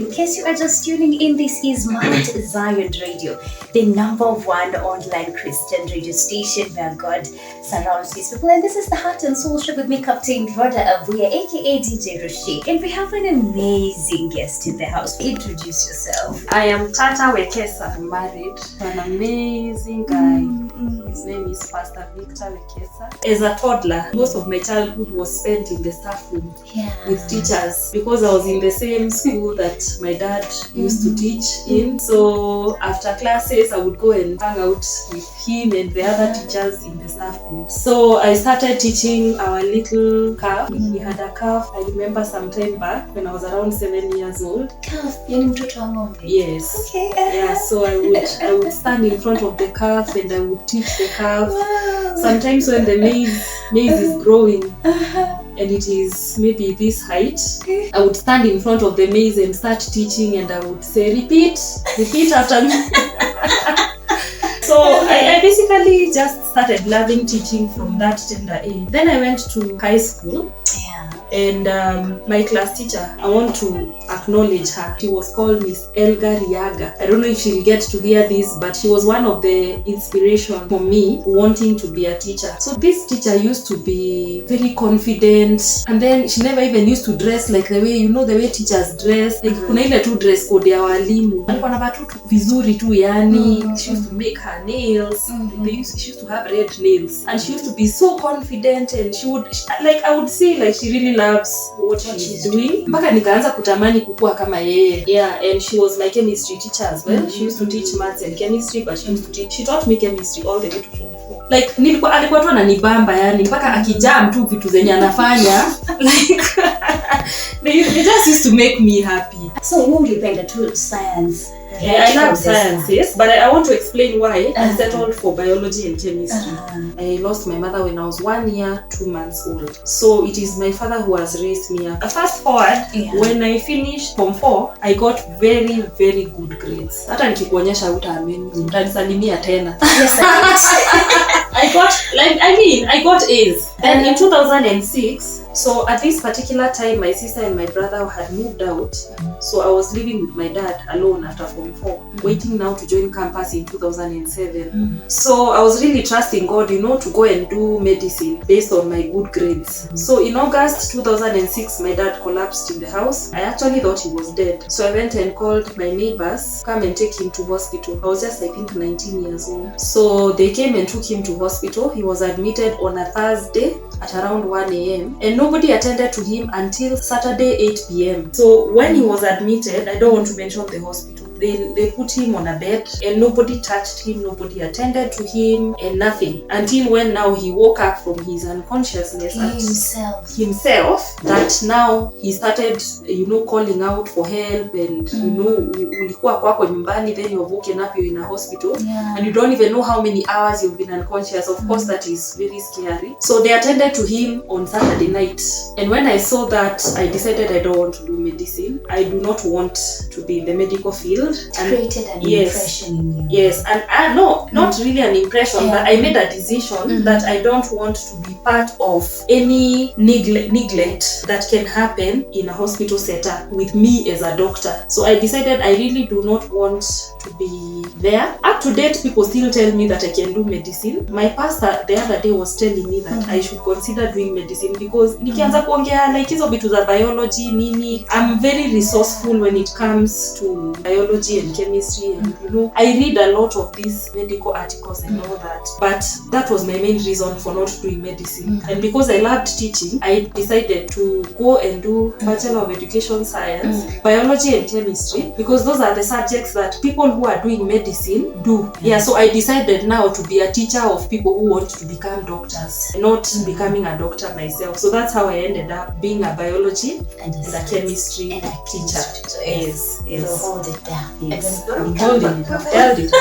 In case you are just tuning in, this is Mount Zion Radio, the #1 online Christian radio station where God surrounds His people. And this is the Heart and Soul Show with me, Captain Rhoda Abuya, aka DJ Roshik. And we have an amazing guest in the house. Introduce yourself. I am Tata Wekesa. I'm married to an amazing guy. His name is Pastor Victor Wekesa. As a toddler, most of my childhood was spent in the staff room with teachers because I was in the same school that my dad used to teach in. So after classes, I would go and hang out with him and the other teachers in the staff room. So I started teaching our little calf. We had a calf, I remember some time back when I was around 7 years old. Calf, yani mtoto wa ng'ombe. Yes. Okay. Yeah, so I would stand in front of the calf and I would teach the calf. Wow. Sometimes when the maize is growing and it is maybe this height, I would stand in front of the maize and start teaching, and I would say, repeat after me. So I basically just started loving teaching from that tender age. Then I went to high school. And my class teacher, I want to acknowledge her. She was called Miss Elga Riaga. I don't know if she'll get to hear this, but she was one of the inspiration for me wanting to be a teacher. So this teacher used to be very confident, and then she never even used to dress like the way teachers dress. Like kuna ile tu dress code ya walimu. Alikuwa anavaa tu vizuri tu yani. She used to make her nails. She used to have red nails, and she used to be so confident, and I would see like she really loves what she's doing. Mpaka nikaanza kutamani kukua kama yeye. Yeah, and she was my chemistry teacher as well. She used to teach maths and chemistry, but she taught me chemistry all the way to form 4. Like alikuwa tu ananibamba yani mpaka akijam tu vitu zenye anafanya. Like they just used to make me happy. So you ulipenda tu science. Yeah, I love science, yes, but I want to explain why I settled for biology and chemistry. I lost my mother when I was 1 year, 2 months old. So it is my father who has raised me up. Fast forward, when I finished Form 4, I got very, very good grades. Hata nikikuonyesha utaamini, utanisalimia tena. Yes, I I got A's. Then in 2006, so at this particular time, my sister and my brother had moved out. So I was living with my dad alone after Form 4, waiting now to join campus in 2007. So I was really trusting God, to go and do medicine based on my good grades. So in August 2006, my dad collapsed in the house. I actually thought he was dead. So I went and called my neighbors, come and take him to hospital. I was just, I think, 19 years old. So they came and took him to hospital. He was admitted on a Thursday at around 1 a.m. and nobody attended to him until Saturday 8 p.m. So when he was admitted, I don't want to mention the hospital, they put him on a bed and nobody touched him, nobody attended to him and nothing until when now he woke up from his unconsciousness himself, that now he started calling out for help, and ulikuwa kwako nyumbani, then you're woken up, you're in a hospital, and you don't even know how many hours you've been unconscious. Of course that is very scary. So they attended to him on Saturday night, and when I saw that, I decided I don't want to do medicine. I do not want to be in the medical field. And created an impression in you. Yes, and not really an impression, but I made a decision that I don't want to be part of any neglect that can happen in a hospital setup with me as a doctor. So I decided I really do not want to be there. Up to date, people still tell me that I can do medicine. My pastor the other day was telling me that I should consider doing medicine because nikianza kuongea like hizo vitu za biology nini, I'm very resourceful when it comes to biology and chemistry, and I read a lot of these medical articles and all that, but that was my main reason for not doing medicine. And because I loved teaching, I decided to go and do Bachelor of Education Science, biology and chemistry, because those are the subjects that people who are doing medicine do. So I decided now to be a teacher of people who want to become doctors, not becoming a doctor myself. So that's how I ended up being a biology and a chemistry teacher. So yes. So hold it down. Yes, I'm holding it. I've held it.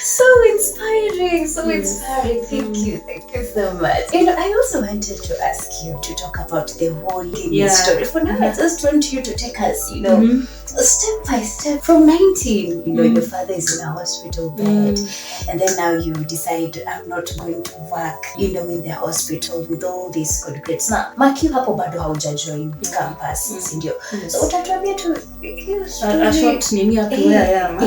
So inspiring. Thank you so much. I also wanted to ask you to talk about the whole Guinness story. For now, I just want you to take us, step by step from 19, your father is in a hospital bed, and then now you decide, I'm not going to work, in the hospital with all these good grades. Now, Maki hapo bado haujajoin campus, sindio? So utatuambia tu a short nini hapo where I am.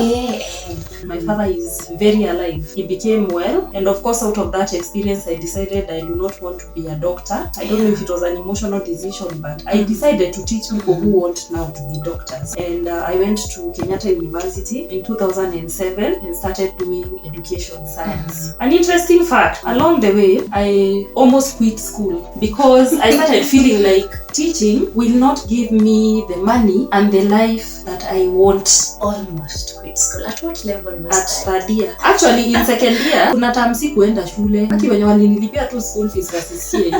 My father is very alive. He became well, and of course out of that experience I decided I do not want to be a doctor. I don't know if it was an emotional decision, but I decided to teach people who want now to be doctors. And I went to Kenyatta University in 2007 and started doing education science. An interesting fact, along the way I almost quit school because I started feeling like teaching will not give me the money and the life that I want. Almost quit school. At what level was At that? third year. Actually in second year kuna time sikuenda shule. Haki wenye walinilipia tu school fees kasisikie.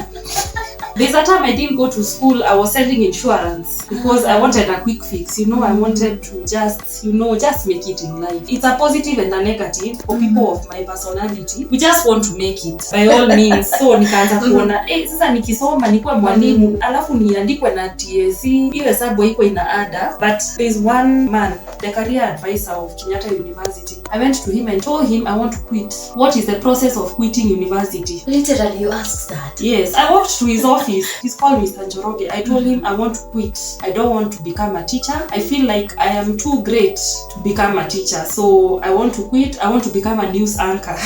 There's a time I didn't go to school. I was selling insurance because I wanted a quick fix. I wanted to just make it in life. It's a positive and a negative for people of my personality. We just want to make it by all means. So nikaanza kuona sasa nikisoma nikuwa mwalimu alafu niandikwe na TSC hiyo hesabu iko ina ada. But there's one man, the career advisor of Kenyatta University. I went to him and told him I want to quit. What is the process of quitting university? Literally, you asked that? Yes, I walked to his office. He's called Mr. Njoroge. I told him I want to quit. I don't want to become a teacher. I feel like I am too great to become a teacher. So I want to quit. I want to become a news anchor.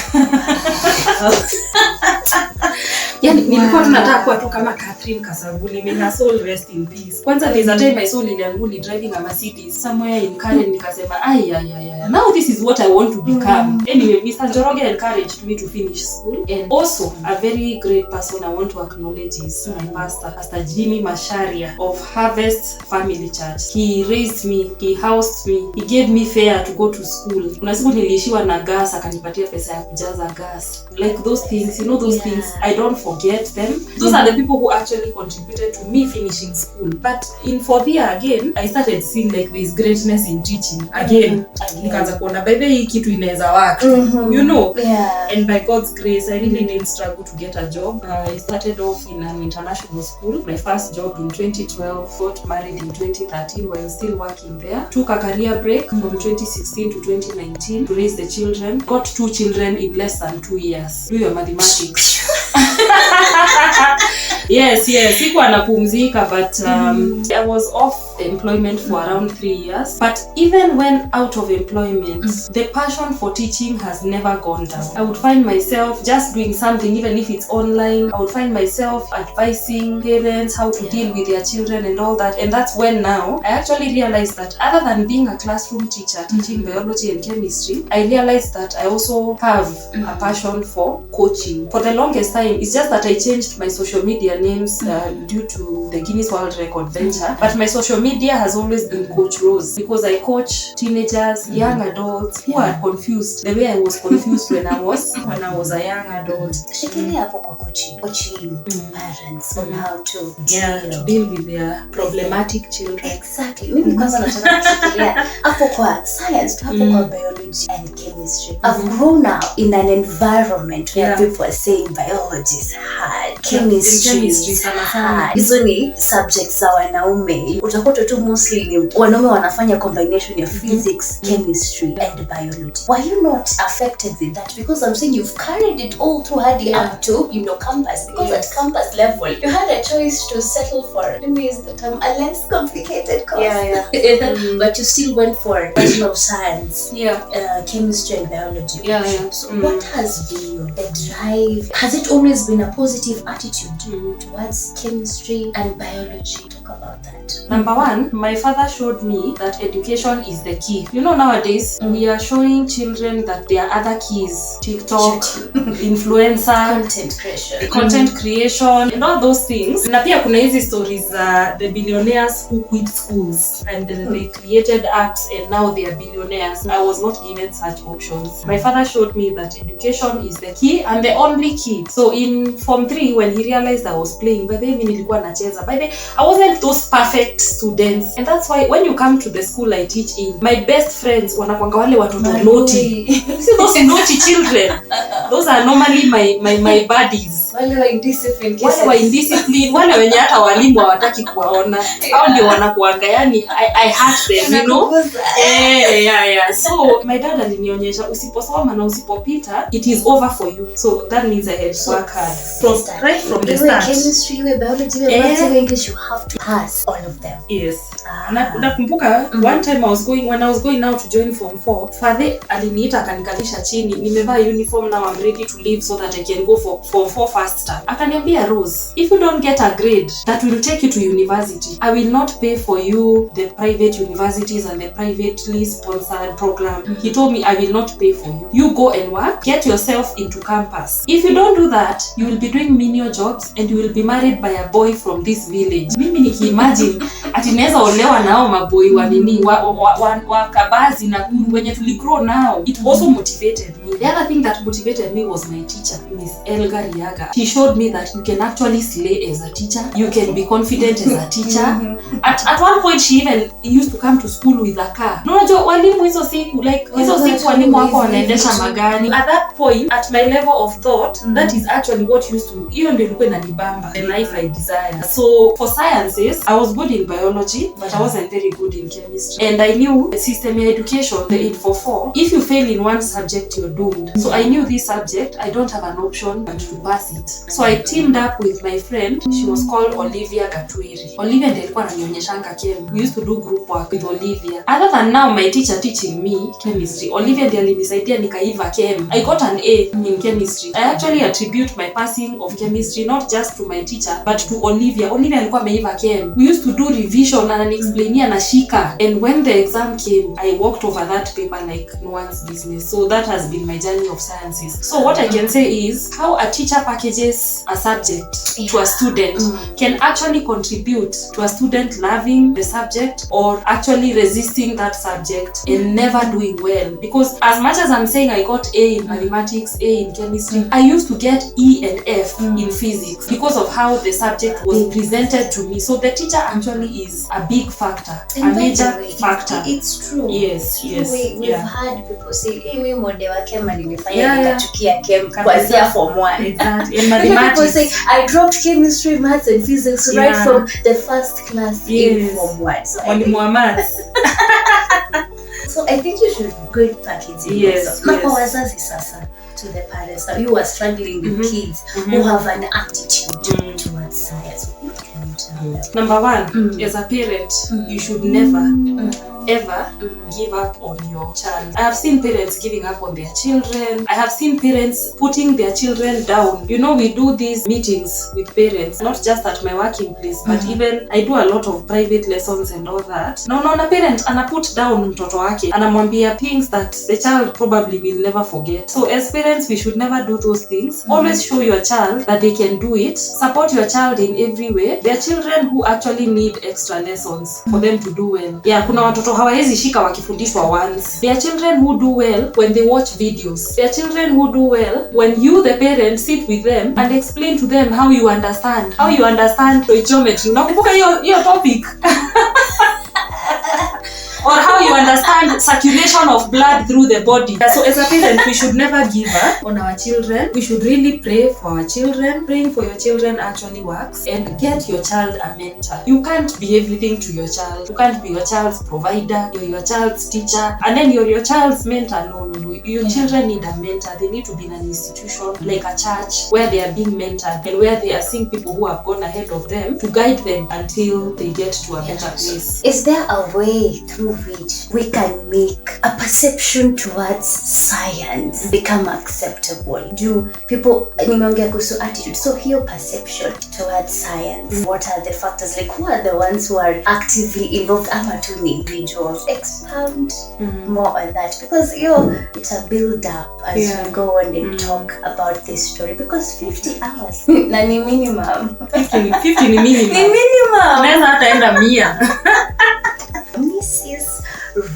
Nilikuwa tunataka kuwa tu kama Catherine Kasabuli. May her soul rest in peace. Kwanza there's a time I saw Lilianguli driving a Mercedes somewhere in Karen, nikasema now this is what I want to become. Anyway, Mr. Njoroge encouraged me to finish school, and also a very great person I want to acknowledge is my pastor, Pastor Jimmy Masharia of Harvest Family Church. He raised me, he housed me, he gave me fare to go to school. Kuna siku nilishiwa na gas, akanipatia pesa ya kujaza gas. Like those things, those things, I don't forget them. Those are the people who actually contributed to me finishing school. But in fourth year again, I started seeing like this greatness in teaching again. Nikaanza kuona bebe hii kitu inaweza work. And by God's grace, I really didn't struggle to get a job. I started off in an international school. My first job in 2012, got married in 2013 while still working there. Took a career break from 2016 to 2019 to raise the children. Got 2 children in less than 2 years. Do your mathematics. Yes, sikuwa napumzika, but I was off employment for around 3 years. But even when out of employment, the passion for teaching has never gone down. I would find myself just doing something, even if it's online. I would find myself advising parents how to deal with their children and all that. And that's when now I actually realized that other than being a classroom teacher teaching biology and chemistry, I realized that I also have a passion for coaching. For the longest time, it's just that I changed my social media names due to the Guinness World Records venture. But my social media has always been Coach Rose because I coach teenagers, young adults who are confused the way I was confused when I was a young adult. Shikilia hapo kwa coaching parents on how to deal with their problematic children. Exactly. Mimi kwanza nataka kushikilia hapo kwa science, hapo kwa biology and chemistry. I've grown up in an environment where people are saying biology is hard, chemistry is hard. Hizo ni subjects za wanaume. Utakuta tu mostly ni wanaume wanafanya combination ya physics, chemistry and biology. Were you not affected with that? Because I'm saying you've carried it all through hadi up to campus. Because at campus level, you had a choice to settle for, let me use the term, a less complicated course. But you still went for Bachelor of Science, chemistry and biology. So what has been the drive? Has it always been a positive attitude towards chemistry and biology? Talk about that. Number one, my father showed me that education is the key. Nowadays, we are showing children that there are other keys. TikTok, influencer, content creation, and all those things. Na pia kuna hizi stories the billionaires who quit schools and they created apps and now they are billionaires. I was not given such options. My father showed me that education is the key and the only key. So in Form 3, when he realized I was playing, by the way, nilikuwa nacheza. By the way, I wasn't weren't those perfect students, and that's why when you come to the school I teach in, my best friends wanakwanga wale watoto naughty. See those naughty children, those are normally my buddies. Wale wa indiscipline, wale wenye hata walimu hawataki kuwaona. Hao ndio wanakuanga, yani I hate them, you know. Yeah. So my dad alinionyesha usiposoma na usipopita, it is over for you. So that means I had to work hard right from the start. Chemistry, biology, English, you have to pass all of them. Yes. Nakumbuka one time when I was going now to join form 4, father aliniita akanikalisha chini, nimevaa uniform now, I'm ready to leave so that I can go for form 4 first term. Akaniambia, Rose, if you don't get a grade that will take you to university, I will not pay for you the private universities and the privately sponsored program. He told me, I will not pay for you. You go and work, get yourself into campus. If you don't do that, you will be doing menial jobs and you will be married by a boy from this village. Mimi nikiimagine ati naweza olewa nao maboy wa nini wa Kabazi na Guru wenye tuligrow now. It also motivated me. The other thing that motivated me was my teacher, Miss Elga Riaga. She showed me that you can actually slay as a teacher. You can be confident as a teacher. At one point she even used to come to school with a car. Unajua walimu hizo siku walimu wako wanaendesha magari. At that point, at my level of thought, that is actually what used to, hiyo ndio ilikuwa inanibamba, the life I desire. So for sciences, I was good in biology, but I wasn't very good in chemistry. And I knew the system of education, the 844, if you fail in one subject, you're doomed. So I knew this subject, I don't have an option but to pass it. So I teamed up with my friend, she was called Olivia Gatwiri. Olivia ndiye alikuwa ananionyeshanga chem. We used to do group work with Olivia. Other than now my teacher teaching me chemistry, Olivia ndiye alinisaidia nikaiva chem. I got an A in chemistry. I actually attribute my passing of chemistry not just to my teacher but to Olivia. Olivia alikuwa ameiva chem. We used to do revision and anexplainia na shika, and when the exam came, I walked over that paper like no one's business. So that has been my journey of sciences. So what I can say is how a teacher packages a subject to a student can actually contribute to a student loving the subject or actually resisting that subject and never doing well. Because as much as I'm saying I got A in mathematics, A in chemistry, I used to get E and F in physics because of how the subject was presented to me. So the teacher actually is a big factor, a major factor. It's true. Yes. We've had people say, hey, mimi mode wa chem alinifanya nikachukia chem kuanzia form 1. Exactly. In mathematics. People say, I dropped chemistry, maths and physics right from the first class in form 1. So So I think you should grade packaging. Yes. Wazazi sasa, to the parents now, you are struggling with kids who have an aptitude towards science. What can you tell them? Number one, as a parent, you should never ever give up on your child. I have seen parents giving up on their children. I have seen parents putting their children down. You know, we do these meetings with parents, not just at my working place, but even I do a lot of private lessons and all that. No, a parent ana put down mtoto wake, anamwambia things that the child probably will never forget. So as parents, we should never do those things. Always show your child that they can do it. Support your child in every way. There are children who actually need extra lessons for them to do well. Yeah, kuna watoto hawawezi shika wakifundishwa once. There are children who do well when they watch videos. There are children who do well when you, the parent, sit with them and explain to them how you understand geometry. Unakumbuka hiyo topic? Or how you understand circulation of blood through the body. So as a parent, we should never give up on our children. We should really pray for our children. Praying for your children actually works. And get your child a mentor. You can't be everything to your child. You can't be your child's provider. You're your child's teacher. And then you're your child's mentor. No. Your children need a mentor. They need to be in an institution like a church where they are being mentored and where they are seeing people who have gone ahead of them to guide them until they get to a better place. Is there a way through which we can make a perception towards science become acceptable? Do people, nimeongea kuhusu attitude, so hiyo perception towards science, what are the factors, like who are the ones who are actively involved ama tu ni individuals? Expound more on that, because it's a build up as we go on and talk about this story, because 50 hours na ni minimum. 50 ni minimum. Ni minimum. Naweza hata enda 100. Mrs.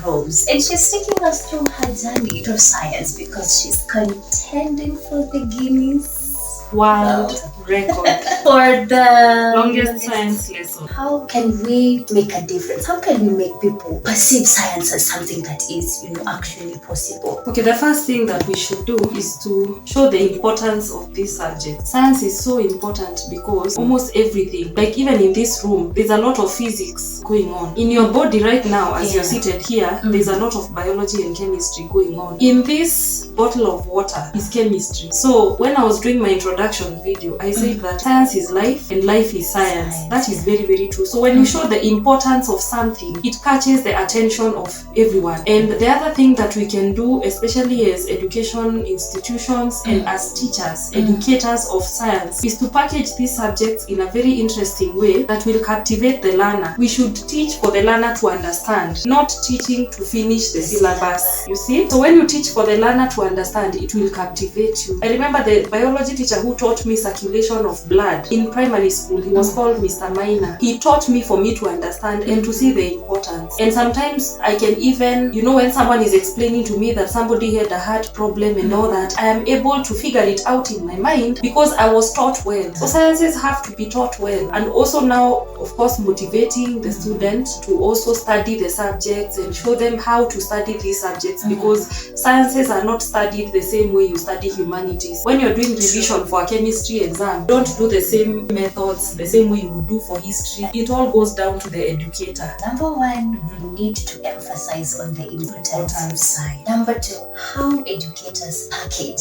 Rose, and she's taking us through her journey through science because she's contending for the Guinness World Record. For the Longest science lesson. How can we make a difference? How can we make people perceive science as something that is, actually possible? Okay, the first thing that we should do is to show the importance of this subject. Science is so important because almost everything, like even in this room, there's a lot of physics going on. In your body right now, as you're seated here, there's a lot of biology and chemistry going on. In this bottle of water is chemistry. So when I was doing my introduction video, I said that science is life and life is science. That is very, very true. So when you show the importance of something, it catches the attention of everyone. And the other thing that we can do, especially as education institutions and as teachers, educators of science, is to package these subjects in a very interesting way that will captivate the learner. We should teach for the learner to understand, not teaching to finish the syllabus. You see? So when you teach for the learner to understand, it will captivate you. I remember the biology teacher who taught me circulation of blood in primary school. He was called Mr. Minor. He taught me for me to understand and to see the importance. And sometimes I can even, when someone is explaining to me that somebody had a heart problem and all that, I am able to figure it out in my mind because I was taught well. So sciences have to be taught well. And also now, of course, motivating the student to also study the subjects and show them how to study these subjects because sciences are not studied the same way you study humanities. When you're doing revision for a chemistry exam, don't do the same methods, the same way you would do for history. It all goes down to the educator. Number one, we need to emphasize on the importance of science. Number two, how educators package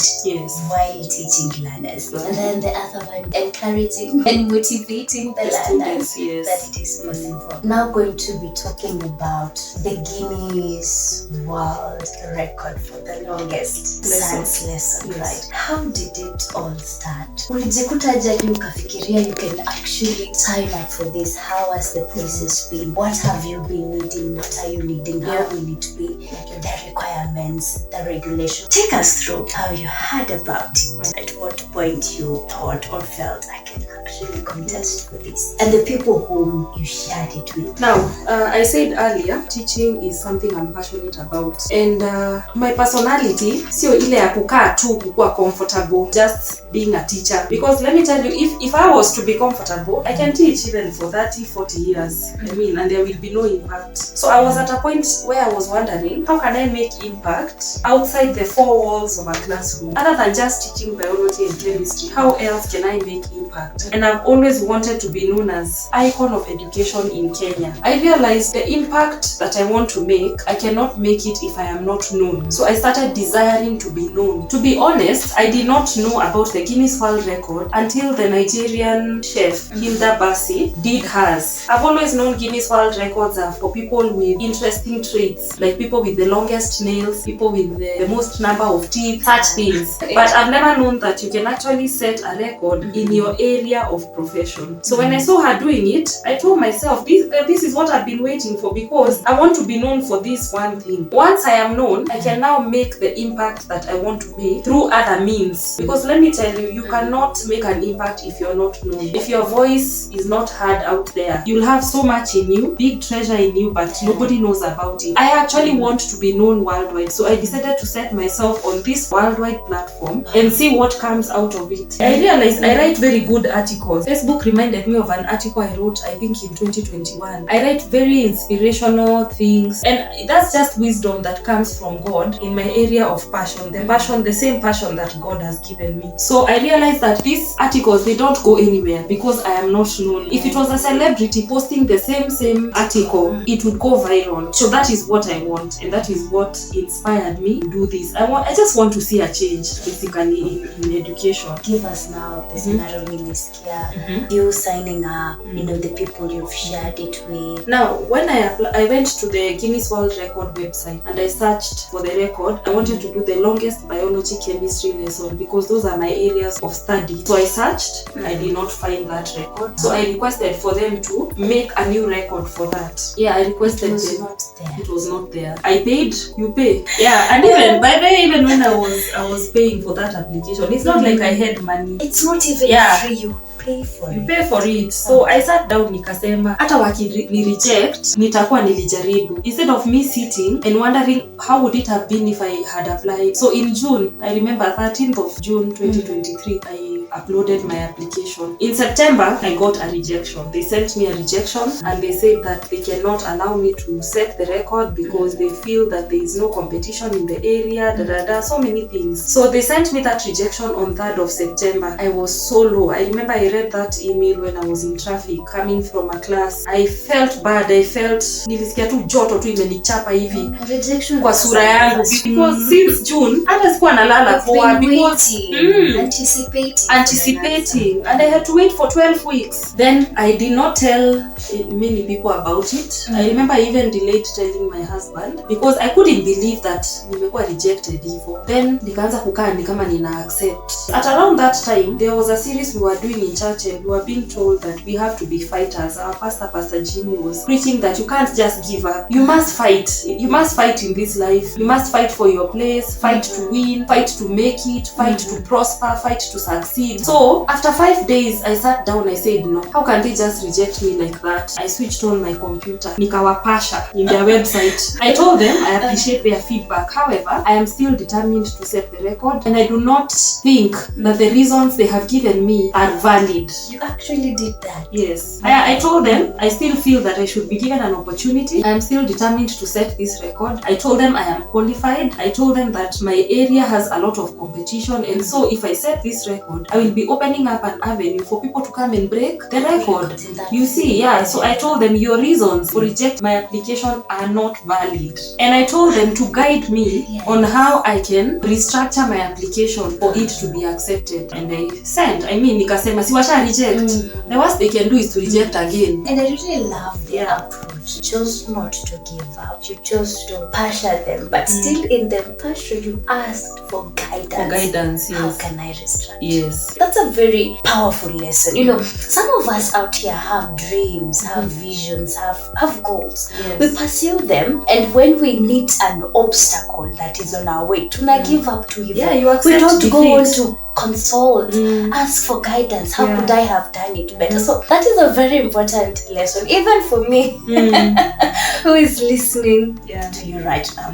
while teaching learners. And then the other one, encouraging and motivating the learners that it is possible. Now going to be talking about the Guinness World Record for the longest science lesson, right? How did it all start? Ulijikuta aje ukafikiria you can actually sign up for this? How has the process been? What have you been needing? What are you needing? How will it be? The requirements, the regulation. Take us through how you heard about it. At what point you thought or felt I can actually contest for this? And the people whom you shared it with. Now, I said earlier, teaching is something I'm passionate about. And my personality, sio ile ya kukaa tu kukua comfortable just being a teacher. Because let me tell you, if I was to be comfortable, I can teach even for 30, 40 years. And there will be no impact. So I was at a point where I was wondering, how can I make impact outside the four walls of a classroom? Other than just teaching biology and chemistry, how else can I make impact? And I've always wanted to be known as icon of education in Kenya. I realized the impact that I want to make, I cannot make it if I am not known. So I started desiring to be known. To be honest, I did not know about the Guinness World Record until the Nigerian chef Hilda Basi did hers. I've always known Guinness World Records are for people with interesting traits, like people with the longest nails, people with the most number of teeth, such things. But I've never known that you can actually set a record in your area of profession. So when I saw her doing it, I told myself, this is what I've been waiting for because I want to be known for this one thing. Once I am known, I can now make the impact that I want to make through other means. Because let me tell you, you cannot make an impact if you're not known. If your voice is not heard out there, you'll have so much in you, big treasure in you, but nobody knows about it. I actually want to be known worldwide, so I decided to set myself on this worldwide platform and see what comes out of it. I realized I write very good articles. Facebook reminded me of an article I wrote, I think in 2021. I write very inspirational things, and that's just wisdom that comes from God in my area of passion, the same passion that God has given me. So I realized that these articles, they don't go anywhere because I am not known. If it was a celebrity posting the same article, it would go viral. So that is what I want, and that is what inspired me to do this. I just want to see a change basically in education. Give us now the scenario you signing up, the people you've shared it with. Now, when I went to the Guinness World Record website and I searched for the record, I wanted to do the longest biology chemistry lesson because those are my areas of study. So I searched, I did not find that record. So I requested for them to make a new record for that. Yeah, I requested them. It was not there. I paid, you pay. Yeah, and even by the way, even when I was paying for that application, it's not like I had money. It's not even free. You pay for it. So I sat down nikasema hata wakini reject nitakuwa nilijaribu, instead of me sitting and wondering how would it have been if I had applied. So in June, I remember 13th of June 2023, I uploaded my application. In September, I got a rejection. They sent me a rejection and they said that they cannot allow me to set the record because they feel that there is no competition in the area, so many things. So they sent me that rejection on 3rd of September. I was so low. I remember I read that email when I was in traffic coming from a class. I felt bad. Nilisikia tu joto tu imenichapa hivi kwa sura yangu because since June hata sikuwa nalala poa because anticipating and I had to wait for 12 weeks. Then I did not tell many people about it. I remember I even delayed telling my husband because I couldn't believe that nimekuwa rejected hivyo. Then nikaanza kukaa ni kama nina accept. At around that time there was a series we were doing in church and we were being told that we have to be fighters. Our Pastor Jimmy was preaching that you can't just give up. You must fight. You must fight in this life. You must fight for your place, fight to win, fight to make it, fight to prosper, fight to succeed. So after 5 days I sat down, I said no, how can they just reject me like that? I switched on my computer, nikawapasha in their website. I told them I appreciate their feedback. However, I am still determined to set the record and I do not think that the reasons they have given me are valid. You actually did that? Yes. I told them I still feel that I should be given an opportunity. I am still determined to set this record. I told them I am qualified. I told them that my area has a lot of competition and so if I set this record, I will be opening up an avenue for people to come and break the record. You see, yeah. So I told them your reasons for reject my application are not valid. And I told them to guide me on how I can restructure my application for it to be accepted. And they sent. Nikasema siwasha reject. The worst they can do is to reject again. And I really love their approach. You chose not to give up. You chose to passion them. But still in the passion you asked for guidance. For guidance, yes. How can I restructure? Yes. That's a very powerful lesson. You know, some of us out here have dreams, have visions, have goals. Yes. We pursue them and when we meet an obstacle that is on our way, do not give up to evil. Yeah, you accept we don't defeat. go on to consult, ask for guidance. How could I have done it better? So that is a very important lesson, even for me, who is listening to you right now.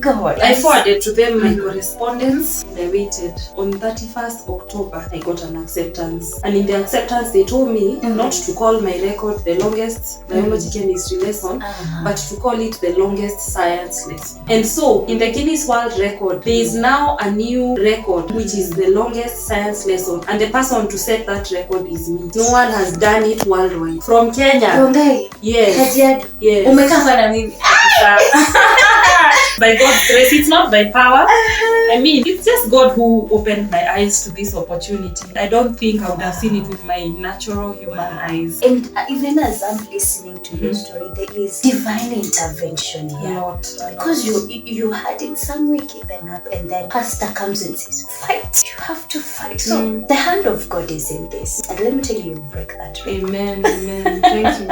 Go on. I forwarded to them my correspondence and I waited. On 31st October, I got an acceptance. And in the acceptance, they told me not to call my record the longest biology chemistry lesson, but to call it the longest science lesson. And so, in the Guinness World Record, there is now a new record, which is the longest science lesson. And the person to set that record is me. No one has done it worldwide. From Kenya. Yes. Yes. By God's grace, it's not by power. It's just God who opened my eyes to this opportunity. I don't think I would have seen it with my natural human eyes. And even as I'm listening to your story, there is divine intervention here. A lot. Because you had it somewhere given up and then pastor comes and says, fight. You have to fight. So the hand of God is in this. And let me tell you, break that. Amen. Thank you.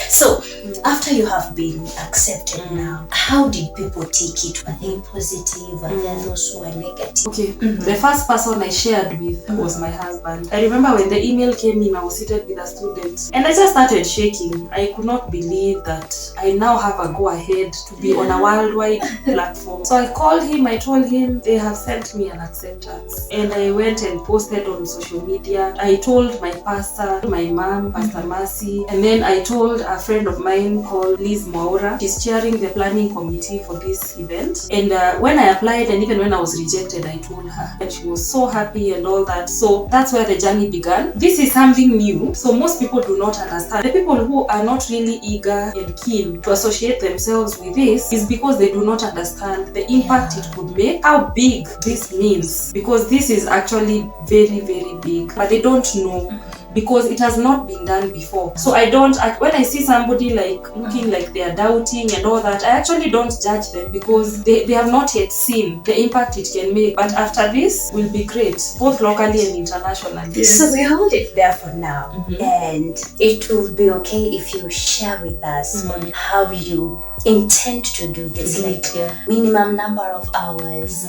So, after you have been accepted now, how did people take it? Were they positive? Were there those who were negative? Okay, the first person I shared with was my husband. I remember when the email came in, I was seated with a student and I just started shaking. I could not believe that I now have a go-ahead to be on a worldwide platform. So I called him, I told him they have sent me an acceptance. And I went and posted on social media. I told my pastor, my mom, Pastor Mercy, and then I told a friend of mine called Liz Mwaura. She's chairing the planning committee for this event. And when I applied and even when I was rejected, I told her. And she was so happy and all that. So that's where the journey began. This is something new. So most people do not understand. The people who are not really eager and keen to associate themselves with this is because they do not understand the impact it could make, how big this means. Because this is actually very, very big. But they don't know. Because it has not been done before. So when I see somebody like looking like they are doubting and all that, I actually don't judge them because they have not yet seen the impact it can make. But after this will be great, both locally and internationally. Yes. So we hold it there for now. And it will be okay if you share with us on how you intend to do this, minimum number of hours.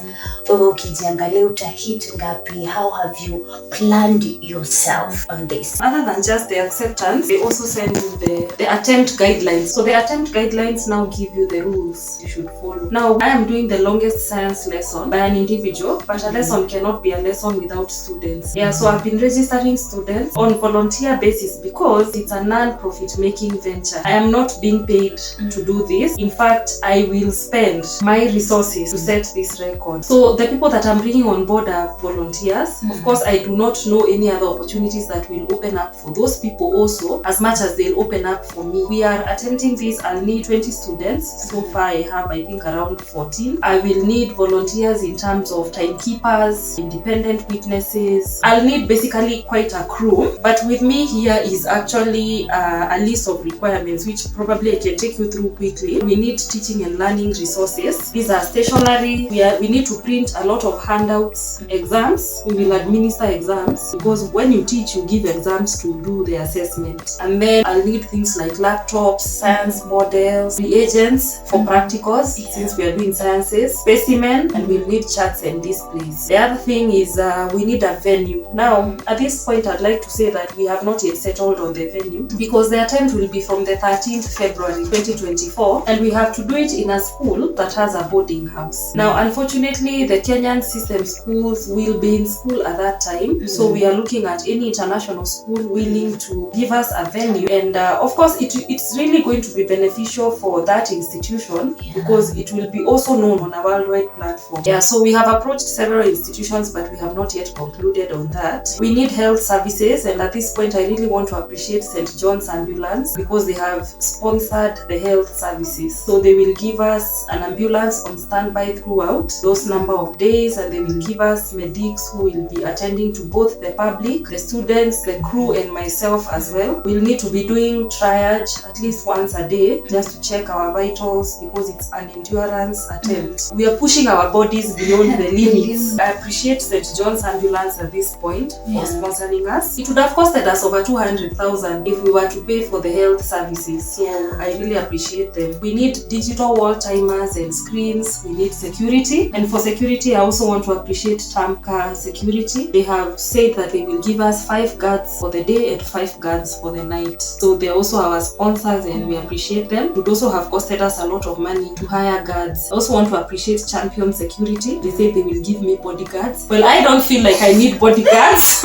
Wewe ukijiangalia utahit ngapi? How have you planned yourself on this? Other than just the acceptance, they also send you the attempt guidelines. So the attempt guidelines now give you the rules you should follow. Now, I am doing the longest science lesson by an individual, but a lesson cannot be a lesson without students. Yeah, so I've been registering students on volunteer basis because it's a non-profit making venture. I am not being paid to do this. In fact, I will spend my resources to set this record. So the people that I'm bringing on board are volunteers. Of course, I do not know any other opportunities that will open up for those people also, as much as they'll open up for me. We are attempting this. I'll need 20 students. So far, I have, I think, around 14. I will need volunteers in terms of timekeepers, independent witnesses. I'll need basically quite a crew. But with me here is actually a list of requirements, which probably I can take you through quickly. We need teaching and learning resources. These are stationery. We need to print a lot of handouts, exams. We will administer exams because when you teach, you give exams to do the assessment. And then I'll need things like laptops, science models, reagents for practicals, since we are doing sciences, specimen, and we'll need charts and displays. The other thing is we need a venue. Now, at this point, I'd like to say that we have not yet settled on the venue because the attempt will be from the 13th February 2024, and we have to do it in a school that has a boarding house. Now, unfortunately, the Kenyan system schools will be in school at that time, so we are looking at any international school willing to give us a venue, and of course, it's really going to be beneficial for that institution because it will be also known on a worldwide platform. Yeah, so we have approached several institutions, but we have not yet concluded on that. We need health services, and at this point, I really want to appreciate St. John's Ambulance because they have sponsored the health services. So they will give us an ambulance on standby throughout those number of days, and they will give us medics who will be attending to both the public, the students, the crew, and myself as well. We'll need to be doing triage at least once a day just to check our vitals because it's an endurance attempt. We are pushing our bodies beyond the limits. I appreciate St. John's Ambulance at this point for sponsoring us. It would have costed us over 200,000 if we were to pay for the health services. So I really appreciate them. We need digital wall timers and screens. We need security. And for security, I also want to appreciate Tamka Security. They have said that they will give us 5 guards for the day and 5 guards for the night. So they're also our sponsors and we appreciate them. It would also have costed us a lot of money to hire guards. I also want to appreciate Champion Security. They say they will give me bodyguards. Well, I don't feel like I need bodyguards.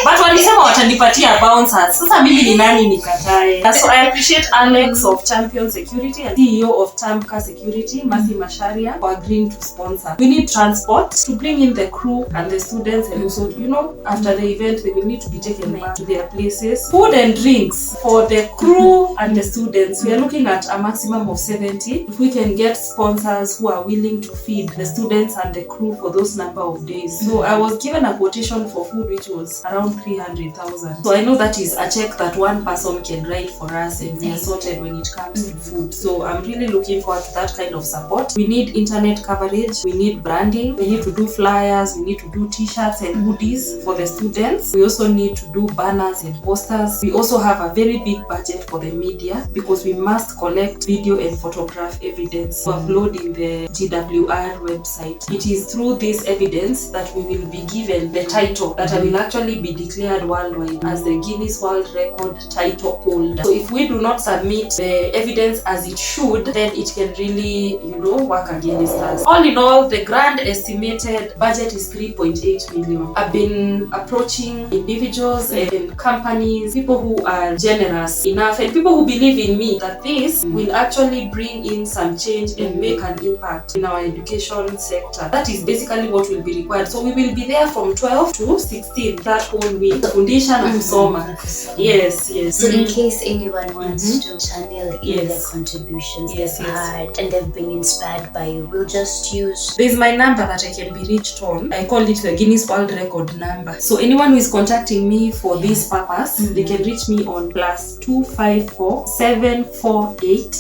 But walisema watanipatia bouncers. Sasa mimi ni nani nikatae? So I appreciate Alex of Champion Security and CEO of Tamka Security, Masi Masharia, for agreeing to sponsor. We need transport to bring in the crew and the students, and also, after the event, they will need to be taken back to their places. Food and drinks for the crew and the students. We are looking at a maximum of 70. If we can get sponsors who are willing to feed the students and the crew for those number of days. So I was given a quotation for food which was around 300,000. So I know that is a check that one person can write for us, and we are sorted when it comes to food. So I'm really looking forward to that kind of support. We need internet coverage. We need branding. We need to do flyers. We need to do t-shirts and hoodies for the students. We also need to do banners and posters. We also have a very big budget for the media because we must collect video and photograph evidence to upload in the GWR website. It is through this evidence that we will be given the title that will actually be declared worldwide as the Guinness World Record title holder. So if we do not submit the evidence as it should, then it can really, work against us. All in all, the grand estimated budget is 3.8 million. I've been approaching individuals and companies, people who are generous enough and people who believe in me that this will actually bring in some change and make an impact in our education sector. That is basically what will be required. So we will be there from 12 to 16 that whole week. Foundation and summer. Yes. So in case anyone wants to channel in their contributions they've had and they've been inspired by you, we'll just use... There's my number that I can be reached on. I call it the Guinness World Record number. So anyone who is contacting me for this purpose, they can reach me on +254 748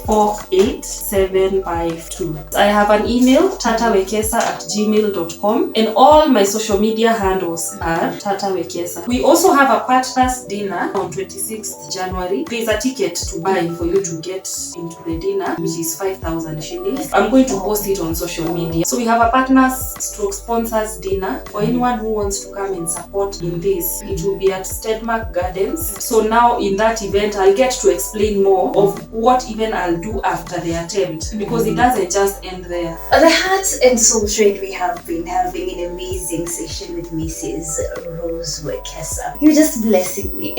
048 752. I have an email, tatawekesa@gmail.com, and all my social media handles are Tata Wekesa. We also have a partners dinner on 26th January. There's a ticket to buy for you to get into the dinner, which is 5,000 shillings. I'm going to post it on social media. So we have a partners/sponsors dinner for anyone who wants to come and support support in this. It will be at Stedmark Gardens. So now in that event, I'll get to explain more of what even I'll do after the attempt, because it doesn't just end there. The Heart and Soul Trade, we have been having an amazing session with Mrs. Rose Wekesa. You're just blessing me.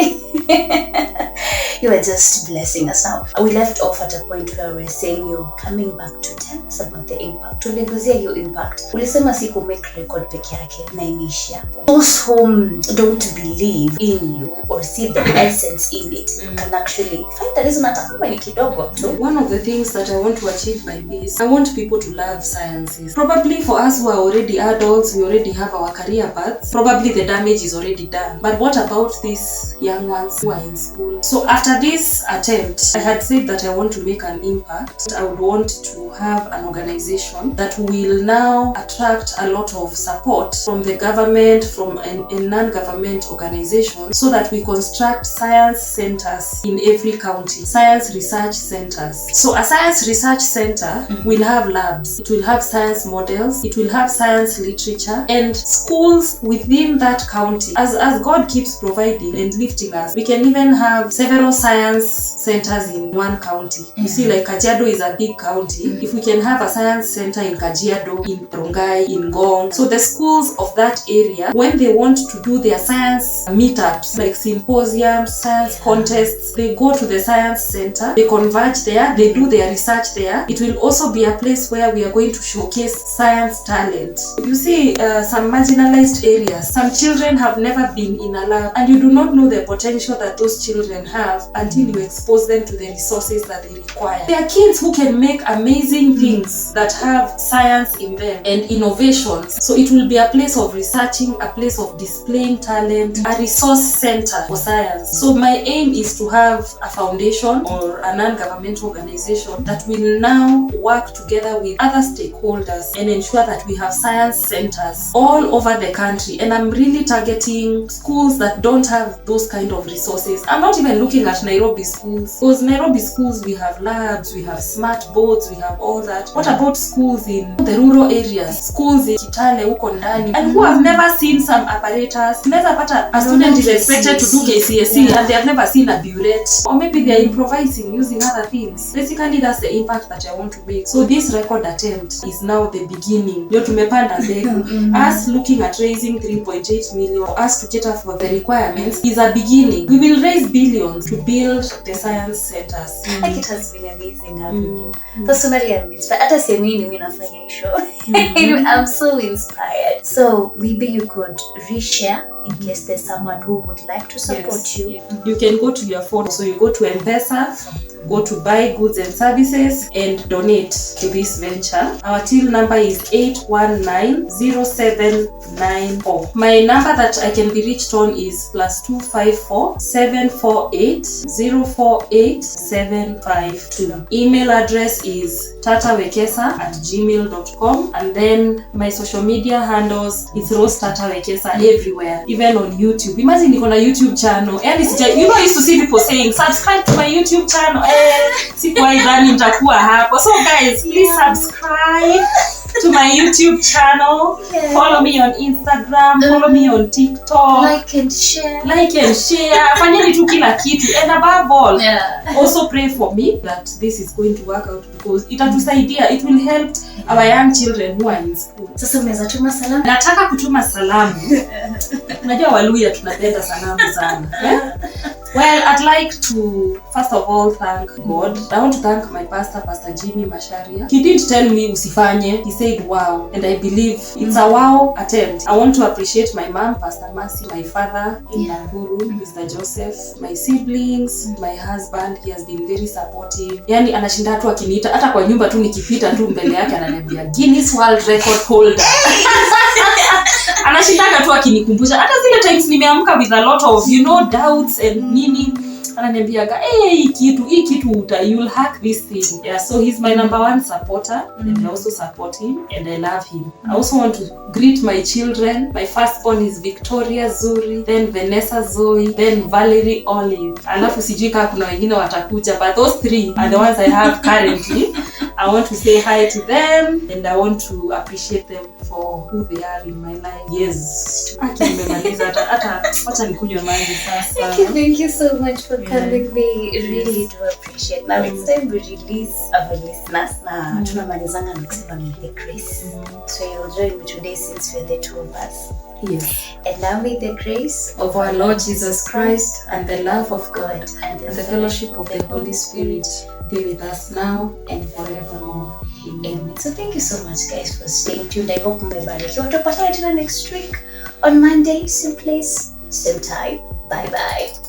You are just blessing us. Now, we left off at a point where we're saying you're coming back to tell us about the impact. Tuleguzia your impact. Ulisema siku make record peke yake na imeishia hapo. Those who don't believe in you or see the essence in it can actually find a reason hata kama ni kidogo tu. One of the things that I want to achieve by this, I want people to love sciences. Probably for us who are already adults, we already have our career paths. Probably the damage is already done. But what about these young ones who are in school? So after this attempt, I had said that I want to make an impact. I would want to have an organization that will now attract a lot of support from the government, from a non-government organization, so that we construct science centers in every county, science research centers. So a science research center will have labs, it will have science models, it will have science literature, and schools within that county. As God keeps providing and lifting us, we can even have several science centers in one county. You see, like Kajiado is a big county. If we can have a science center in Kajiado, in Rongai, in Ngong, so the schools of that area, when they want to do their science meetups, like symposiums, science contests, they go to the science center, they converge there, they do their research there. It will also be a place where we are going to showcase science talent. You see, some marginalized areas, some children have never been in a lab, and you do not know the potential that those children have until you expose them to the resources that they require. There are kids who can make amazing things that have science in them and innovations. So it will be a place of researching, a place of displaying talent, a resource center for science. So my aim is to have a foundation or a non-governmental organization that will now work together with other stakeholders and ensure that we have science centers all over the country. And I'm really targeting schools that don't have those kind of resources. I'm not even looking at Nairobi schools, because Nairobi schools, we have labs, we have smart boards, we have all that. What about schools in the rural areas, schools in Kitale, huko ndani, and who have never seen some apparatus? Unaweza pata a student is expected to do KCSE and they have never seen a burette, or maybe they are improvising using other things. Basically, that's the impact that I want to make. So this record attempt is now the beginning. Ndio tumepanda mbegu. Us looking at raising 3.8 million for us to cater for the requirements is a beginning. We will raise billions to build the science centers. Like, it has been amazing having you. Personally, I'm inspired. Hata semini mimi nafanya show. I'm so inspired. So maybe you could reshare in case there's someone who would like to support you. You can go to your phone. So you go to M-Pesa, go to buy goods and services and donate to this venture. Our till number is 8190794. My number that I can be reached on is +254 748 048 752. Email address is tatawekesa@gmail.com, and then my social media handles is Rose Tata Wekesa everywhere, even on YouTube. Imagine niko na YouTube channel. And you know, I used to see people saying subscribe to my YouTube channel. Sikuwa idhani nitakuwa hapo. So guys, please subscribe to my YouTube channel. Follow me on Instagram, follow me on TikTok. Like and share. Fanyeni tu kila kitu. And above all, also pray for me that this is going to work out, because itatusaidia. It will help our young children who are in school. Sasa unaweza tuma salamu? Nataka kutuma salamu. Unajua Waluya tunapenda salamu sana. Well, I'd like to first of all thank God. I want to thank my pastor, Pastor Jimmy Masharia. He didn't tell me usifanye. He said wow, and I believe it's a wow attempt. I want to appreciate my mom, Pastor Mercy, my father in Nakuru, Mr. Joseph, my siblings, my husband. He has been very supportive. Yani anashinda tu akiniita hata kwa nyumba tu nikipita tu mbele yake ananiambia Guinness World Record holder. Anashindaga tu akinikumbusha hata zile times nimeamka with a lot of doubts and nini, ananiambiaga hii kitu you'll hack this thing. Yeah, so he's my number one supporter, and I also support him and I love him. I also want to greet my children. My firstborn is Victoria Zuri, then Vanessa Zoe, then Valerie Olive. Alafu sijui kama kuna wengine watakuja, but those three are the ones I have currently. I want to say hi to them and I want to appreciate them for who they are in my life. Yes. Hata nimemaliza hata nikunywe maji sasa. Thank you so much for coming. We really do appreciate. Now it's time we release our listeners. Na tunamalizanga na kusema may the grace. So you'll join me today since we're the two of us. Yes. And now may the grace Of our Lord Jesus Christ and the love of God and the fellowship of the Holy Spirit be with us now and forevermore. Amen. So thank you so much guys for staying tuned. I hope mmebarikiwa. Tutapatana tena next week on Monday, same place, same time. Bye bye.